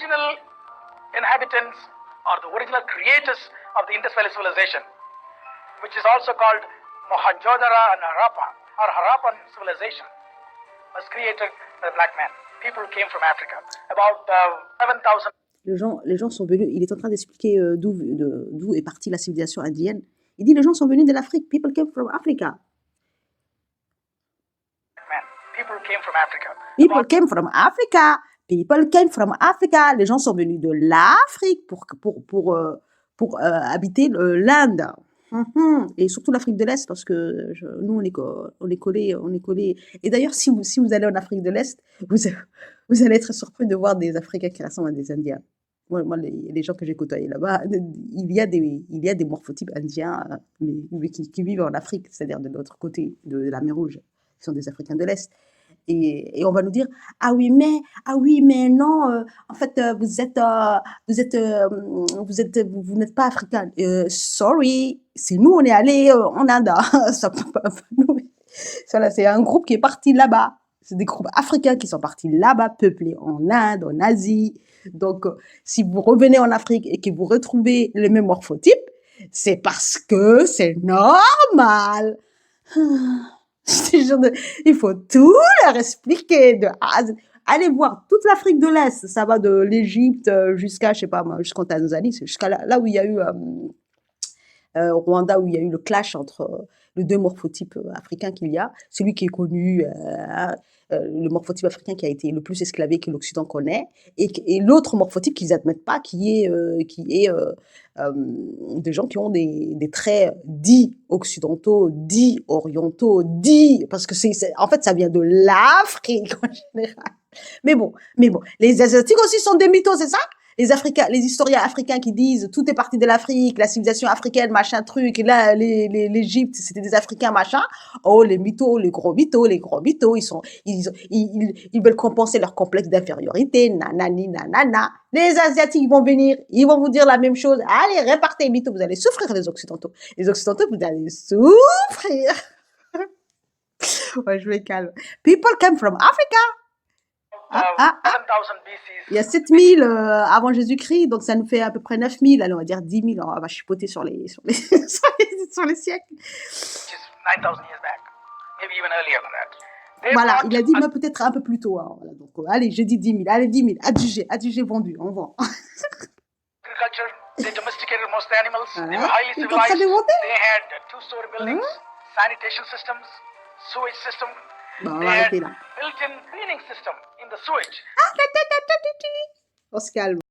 original inhabitants or the original creators of the Indus Valley civilization, which is also called Mohenjo-daro and Harappa, or Harappan civilization, was created by black men. People came from Africa. About 7,000. Les gens sont venus, il est en train d'expliquer d'où est partie la civilisation indienne. Il dit les gens sont venus de l'Afrique. People came from Africa. People came from Africa. People came from Africa. People came from Africa. Les gens sont venus de l'Afrique pour habiter l'Inde. Et surtout l'Afrique de l'Est, parce que nous, on est collés. Et d'ailleurs, si vous allez en Afrique de l'Est, vous allez être surpris de voir des Africains qui ressemblent à des Indiens. Moi les gens que j'ai côtoyés là-bas, il y a des morphotypes indiens mais qui vivent en Afrique, c'est-à-dire de l'autre côté de la mer Rouge. Ils sont des Africains de l'Est. Et on va nous dire ah oui mais non en fait vous n'êtes pas africain. Sorry, c'est nous on est allé en Inde. Ça peut pas nous. Voilà, c'est un groupe qui est parti là-bas. C'est des groupes africains qui sont partis là-bas, peuplés en Inde, en Asie. Donc, si vous revenez en Afrique et que vous retrouvez les mêmes morphotypes, c'est parce que c'est normal. Il faut tout leur expliquer de A à Z. Allez voir toute l'Afrique de l'Est, ça va de l'Égypte jusqu'à, je sais pas moi, jusqu'en Tanzanie, c'est jusqu'à là où il y a eu au Rwanda, où il y a eu le clash entre les deux morphotypes africains qu'il y a. Celui qui est connu, le morphotype africain qui a été le plus esclavé que l'Occident connaît, et l'autre morphotype qu'ils n'admettent pas, qui est des gens qui ont des traits dits occidentaux, dits orientaux, parce que en fait, ça vient de l'Afrique en général. Mais bon, les Asiatiques aussi sont des mythos, c'est ça? Les historiens africains qui disent tout est parti de l'Afrique, la civilisation africaine, machin truc, et là, l'Égypte, c'était des Africains, machin. Oh, les mythos, les gros mythos, ils veulent compenser leur complexe d'infériorité, nanani, nanana. Les Asiatiques vont venir, ils vont vous dire la même chose. Allez, répartez les mythos, vous allez souffrir, les Occidentaux. Les Occidentaux, vous allez souffrir. Ouais, je me calme. People come from Africa. 7,000 BC. Il y a 7000 avant Jésus-Christ, donc ça nous fait à peu près 9000. Allez, on va dire 10 000. On va chipoter sur les sur les siècles. Which is 9,000 years back, maybe even earlier than that. Voilà, il a dit même peut-être un peu plus tôt. Hein, voilà, donc, allez, j'ai dit 10 000. Allez, 10 000. Adjugé vendu, on vend. Agriculture, they domesticated most animals. They were highly Il est en train civilized. de monter. They had two-story buildings, sanitation systems, sewage system. Bon, on They va had arrêter là. built-in cleaning system in the sewage. On se calme.